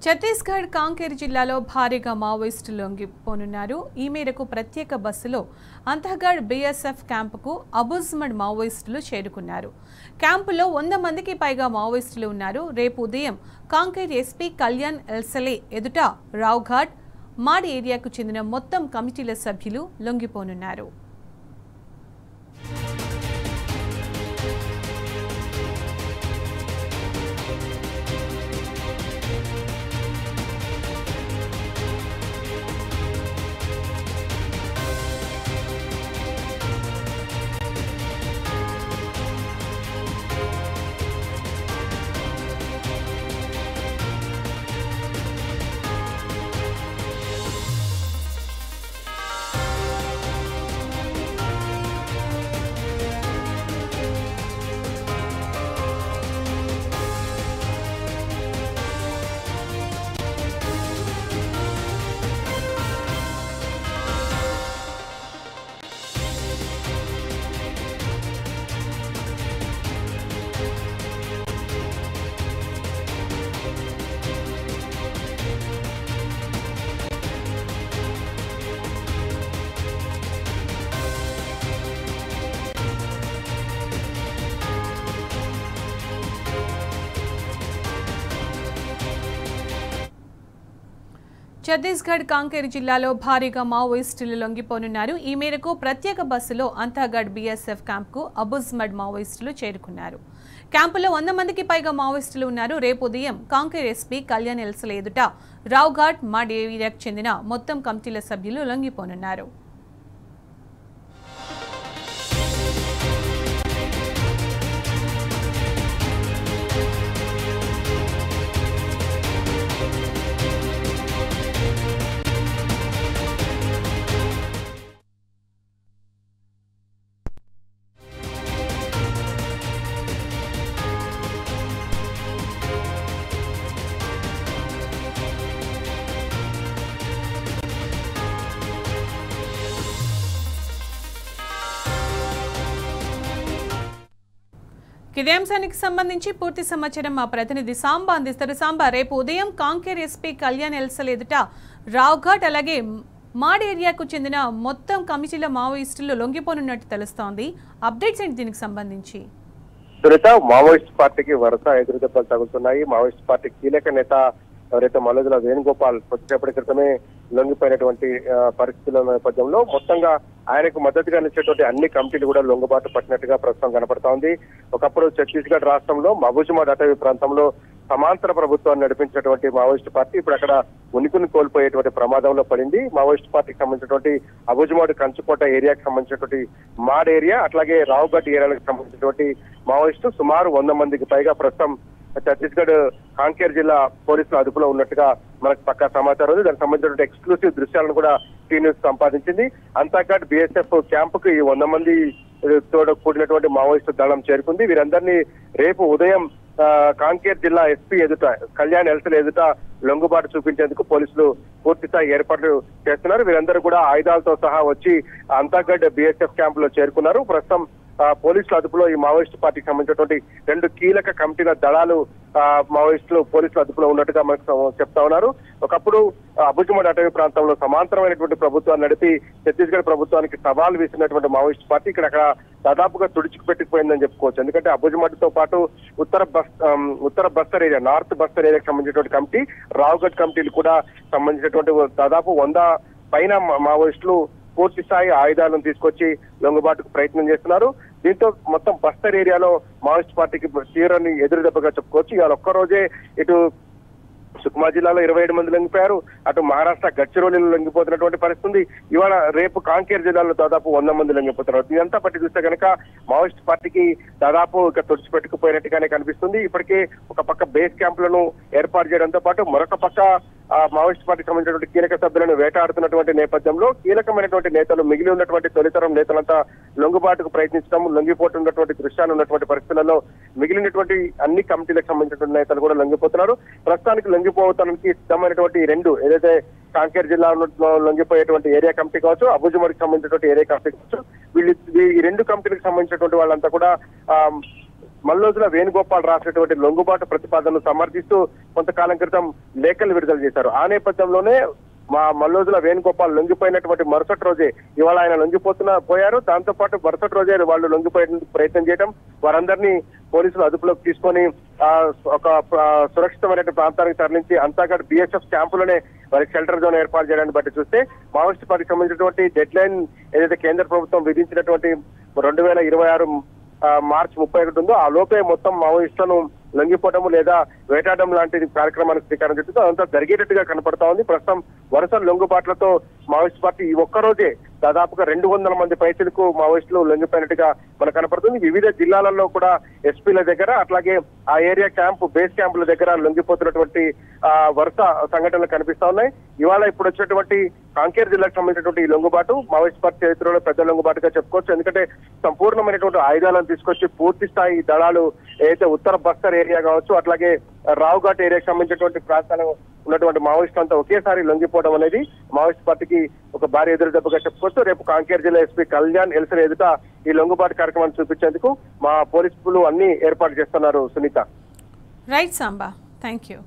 ఛత్తీస్గఢ్ కాంకేర్ జిల్లాలో భారీగా మావోయిస్టులు లొంగిపోనున్నారు. ఈ మేరకు ప్రత్యేక బస్సులో అంతర్గఢ్ బీఎస్ఎఫ్ క్యాంపుకు అబుజ్మడ్ మావోయిస్టులు చేరుకున్నారు. క్యాంపులో 100 మందికి పైగా మావోయిస్టులు ఉన్నారు. రేపు ఉదయం కాంకేర్ ఎస్పీ కళ్యాణ్ ఎల్సలే ఎదుట రావ్ఘాట్, మాడ్ ఏరియాకు చెందిన మొత్తం కమిటీల సభ్యులు లొంగిపోనున్నారు. ఛత్తీస్గఢ్ కాంకేర్ జిల్లాలో భారీగా మావోయిస్టులు లొంగిపోనున్నారు. ఈ మేరకు ప్రత్యేక బస్సులో అంతర్గఢ్ బీఎస్ఎఫ్ క్యాంపుకు అబుజ్మడ్ మావోయిస్టులు చేరుకున్నారు. క్యాంపులో 100 మందికి పైగా మావోయిస్టులు ఉన్నారు. రేపు ఉదయం కాంకేర్ ఎస్పీ కళ్యాణ్ ఎల్సలే ఎదుట రావ్ఘాట్, మాడ్ ఏరియాకు చెందిన మొత్తం కమిటీల సభ్యులు లొంగిపోనున్నారు. ఇదే అంశానికి సంబంధించి పూర్తి సమాచారం మా ప్రతినిధి సాంబా అందిస్తారు. సాంబా, రేపు ఉదయం కాంకేర్ ఎస్పీ కళ్యాణ్ ఎల్సలే ఎదుట రావ్ఘాట్ అలాగే మాడ్ ఏరియాకు చెందిన మొత్తం కమిటీల మావోయిస్టులు లొంగిపోనున్నట్టు తెలుస్తోంది. అప్డేట్స్ ఏంటి దీనికి సంబంధించి? మావోయిస్ట్ పార్టీకి వరుస ఎదురుదెబ్బలు తగులుతున్నాయి. మావోయిస్ట్ పార్టీ కీలక నేత ఎవరైతే మల్లుల వేణుగోపాల్ కొద్దిసేపటి క్రితమే లొంగిపోయినటువంటి పరిస్థితుల నేపథ్యంలో మొత్తంగా ఆయనకు మద్దతుగా నిలిచేటువంటి అన్ని కమిటీలు కూడా లొంగుబాటు పట్టినట్టుగా ప్రస్తుతం కనపడతా ఉంది. ఒకప్పుడు ఛత్తీస్గఢ్ రాష్ట్రంలో మబుజ్మడ్ అటవీ ప్రాంతంలో సమాంతర ప్రభుత్వాన్ని నడిపించినటువంటి మావోయిస్ట్ పార్టీ ఇప్పుడు అక్కడ ఉనికిని కోల్పోయేటువంటి ప్రమాదంలో పడింది. మావోయిస్ట్ పార్టీకి సంబంధించినటువంటి అబుజ్మడ్ కంచుకోట ఏరియాకి సంబంధించినటువంటి మాడ్ ఏరియా అట్లాగే రావ్ఘాట్ ఏరియాలకు సంబంధించినటువంటి మావోయిస్టు సుమారు 100 మందికి పైగా ప్రస్తుతం ఛత్తీస్గఢ్ కాంకేర్ జిల్లా పోలీసుల అదుపులో ఉన్నట్టుగా మనకు పక్కా సమాచారం ఉంది. దానికి సంబంధించినటువంటి ఎక్స్క్లూసివ్ దృశ్యాలను కూడా టీ న్యూస్ సంపాదించింది. అంతర్గఢ్ బీఎస్ఎఫ్ క్యాంపుకు ఈ 100 మంది తోడు కూడినటువంటి మావోయిస్టు దళం చేరుకుంది. వీరందరినీ రేపు ఉదయం కాంకేర్ జిల్లా ఎస్పీ ఎదుట కళ్యాణ్ ఎల్సలే ఎదుట లొంగుబాటు చూపించేందుకు పోలీసులు పూర్తిస్థాయి ఏర్పాట్లు చేస్తున్నారు. వీరందరూ కూడా ఆయుధాలతో సహా వచ్చి అంతర్గఢ్ బీఎస్ఎఫ్ క్యాంపులో చేరుకున్నారు. ప్రస్తుతం పోలీసుల అదుపులో ఈ మావోయిస్టు పార్టీకి సంబంధించినటువంటి 2 కీలక కమిటీల దళాలు మావోయిస్టులు పోలీసుల అదుపులో ఉన్నట్టుగా మనకు చెప్తా ఉన్నారు. ఒకప్పుడు అబుజ్మడ్ అటవీ ప్రాంతంలో సమాంతరమైనటువంటి ప్రభుత్వాన్ని నడిపి ఛత్తీస్గఢ్ ప్రభుత్వానికి సవాల్ విసిరినటువంటి మావోయిస్ట్ పార్టీ అక్కడ దాదాపుగా తుడిచికి పెట్టిపోయిందని చెప్పుకోవచ్చు. ఎందుకంటే అబుజ్మడ్ తో పాటు ఉత్తర బస్తర్ ఏరియా, నార్త్ బస్తర్ ఏరియాకి సంబంధించినటువంటి కమిటీ, రావ్ఘాట్ కమిటీలు కూడా సంబంధించినటువంటి దాదాపు 100 పైన మావోయిస్టులు పూర్తి స్థాయి ఆయుధాలను తీసుకొచ్చి లొంగుబాటుకు ప్రయత్నం చేస్తున్నారు. దీంతో మొత్తం బస్తర్ ఏరియాలో మావోయిస్ట్ పార్టీకి తీవ్రని ఎదురుదెబ్బగా చెప్పుకోవచ్చు. ఇవాళ ఒక్కరోజే ఇటు సుక్మా జిల్లాలో 27 మంది లొంగిపోయారు, అటు మహారాష్ట్ర గడ్చిరోలీలో లొంగిపోతున్నటువంటి పరిస్థితి. ఇవాళ రేపు కాంకేర్ జిల్లాలో దాదాపు 100 మంది లొంగిపోతున్నారు. ఇదంతా పట్టి చూస్తే కనుక మావోయిస్ట్ పార్టీకి దాదాపు ఇక తుడిచిపెట్టుకుపోయినట్టుగానే కనిపిస్తుంది. ఇప్పటికే ఒక పక్క బేస్ క్యాంపులను ఏర్పాటు చేయడంతో పాటు మరొక పక్క మావోయిస్ట్ పార్టీకి సంబంధించినటువంటి కీలక సభ్యులను వేటాడుతున్నటువంటి నేపథ్యంలో కీలకమైనటువంటి నేతలు, మిగిలి ఉన్నటువంటి తొలితరం నేతలంతా లొంగుబాటుకు ప్రయత్నించడం, లొంగిపోతున్నటువంటి దృశ్యాలు ఉన్నటువంటి పరిస్థితులలో మిగిలినటువంటి అన్ని కమిటీలకు సంబంధించినటువంటి నేతలు కూడా లొంగిపోతున్నారు. ప్రస్తుతానికి లొంగిపోవటానికి సిద్ధమైనటువంటి 2 ఏదైతే కాంకేర్ జిల్లాలో లొంగిపోయేటువంటి ఏరియా కమిటీ కావచ్చు, అబుజ్మడ్కి సంబంధించినటువంటి ఏరియా కమిటీ కావచ్చు, ఈ 2 కమిటీలకు సంబంధించినటువంటి వాళ్ళంతా కూడా మల్లోజుల వేణుగోపాల్ రాసినటువంటి లొంగుబాటు ప్రతిపాదనను సమర్థిస్తూ కొంతకాలం క్రితం లేఖలు విడుదల చేశారు. ఆ నేపథ్యంలోనే మల్లోజుల వేణుగోపాల్ లొంగిపోయినటువంటి మరుసటి రోజే ఇవాళ ఆయన పోయారు. దాంతో పాటు మరుసటి రోజే వాళ్ళు లొంగిపోయే ప్రయత్నం చేయడం, వారందరినీ పోలీసులు అదుపులోకి తీసుకొని ఒక సురక్షితమైనటువంటి ప్రాంతానికి తరలించి అంతాగఢ్ బిఎస్ఎఫ్ క్యాంపులోనే వారికి షెల్టర్ జోన్ ఏర్పాటు చేయడాన్ని బట్టి చూస్తే మావోయిస్ట్ పార్టీకి సంబంధించినటువంటి డెడ్ లైన్ ఏదైతే కేంద్ర ప్రభుత్వం విధించినటువంటి 2026 మార్చి 31 ఉందో ఆ లోపే మొత్తం మావోయిస్టులను లొంగిపోవడం లేదా వేటాడడం లాంటి కార్యక్రమానికి శ్రీకారం చుట్టూ అదంతా జరిగేటట్టుగా కనపడతా ఉంది. ప్రస్తుతం వరుస లొంగుబాట్లతో మావోయిస్ట్ పార్టీ ఈ ఒక్కరోజే దాదాపుగా 200 మంది పైసలకు మావోయిస్టులు లొంగిపోయినట్టుగా మనకు కనపడుతుంది. వివిధ జిల్లాలలో కూడా ఎస్పీల దగ్గర అట్లాగే ఆ ఏరియా బేస్ క్యాంపుల దగ్గర లొంగిపోతున్నటువంటి వరుస సంఘటనలు కనిపిస్తా ఉన్నాయి. ఇవాళ ఇప్పుడు వచ్చినటువంటి కాంకేర్ జిల్లాకు సంబంధించినటువంటి ఈ లొంగుబాటు మావోయిస్ట్ పార్టీ చరిత్రలో పెద్ద లొంగుబాటుగా చెప్పుకోవచ్చు. ఎందుకంటే సంపూర్ణమైనటువంటి ఆయుధాలను తీసుకొచ్చి పూర్తి స్థాయి దళాలు ఏదైతే ఉత్తర బస్తర్ ఏరియా కావచ్చు అట్లాగే రావుఘాట్ ఏరియాకి సంబంధించినటువంటి ప్రాంతాలు ఉన్నటువంటి మావోయిస్టులు అంతా ఒకేసారి లొంగిపోవడం అనేది మావోయిస్ట్ పార్టీకి ఒక భారీ ఎదురు దెబ్బగా చెప్పుకోవచ్చు. రేపు కాంకేర్ జిల్లా ఎస్పీ కళ్యాణ్ ఎల్సన్ ఎదుట ఈ లొంగుబాటు కార్యక్రమాన్ని చూపించేందుకు మా పోలీసులు అన్ని ఏర్పాటు చేస్తున్నారు. Sunitha. Right Samba, thank you.